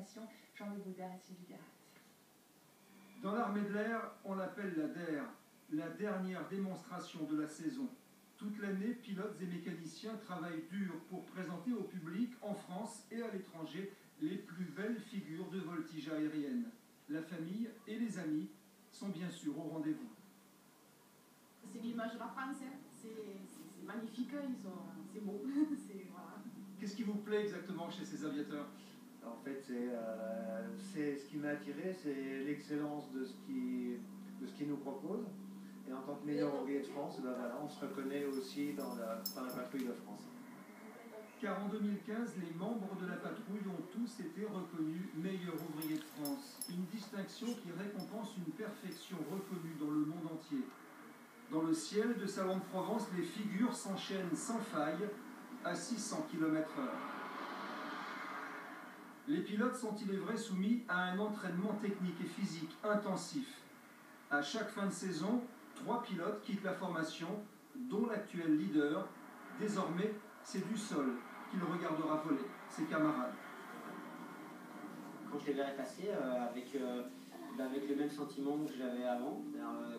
formation Jean-Louis Boudard et Sylvie Garat. Dans l'armée de l'air, on l'appelle la DER, la dernière démonstration de la saison. Toute l'année, pilotes et mécaniciens travaillent dur pour présenter au public, en France et à l'étranger, les plus belles figures de voltige aérienne. La famille et les amis sont bien sûr au rendez-vous. C'est l'image de la France, hein. C'est magnifique, c'est beau. Voilà. Qu'est-ce qui vous plaît exactement chez ces aviateurs? En fait, c'est ce qui m'a attiré, c'est l'excellence de ce qu'ils nous proposent. Et en tant que meilleur ouvrier de France, ben voilà, on se reconnaît aussi dans la patrouille de France. Car en 2015, les membres de la patrouille ont tous été reconnus meilleurs ouvriers de France. Une distinction qui récompense une perfection reconnue dans le monde entier. Dans le ciel de Salon de Provence, les figures s'enchaînent sans faille à 600 km/h. Les pilotes sont, il est vrai, soumis à un entraînement technique et physique intensif. À chaque fin de saison, 3 pilotes quittent la formation, dont l'actuel leader. Désormais, c'est du sol qu'il regardera voler ses camarades. Quand je les verrai passer avec le même sentiment que j'avais avant,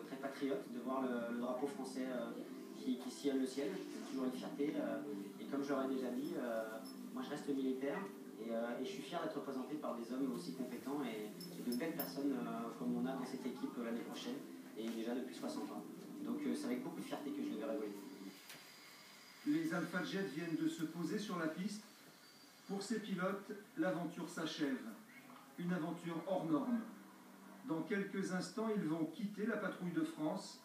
très patriote, de voir le drapeau français qui sillonne le ciel, c'est toujours une fierté. Et comme je l'aurais déjà dit, moi je reste militaire et je suis fier d'être représenté par des hommes aussi compétents et de belles personnes comme on a dans cette équipe l'année prochaine et déjà depuis 60 ans. Donc c'est avec beaucoup de fierté que je les verrai voler. Les Alpha Jet viennent de se poser sur la piste. Pour ces pilotes, l'aventure s'achève. Une aventure hors norme. Dans quelques instants, ils vont quitter la patrouille de France.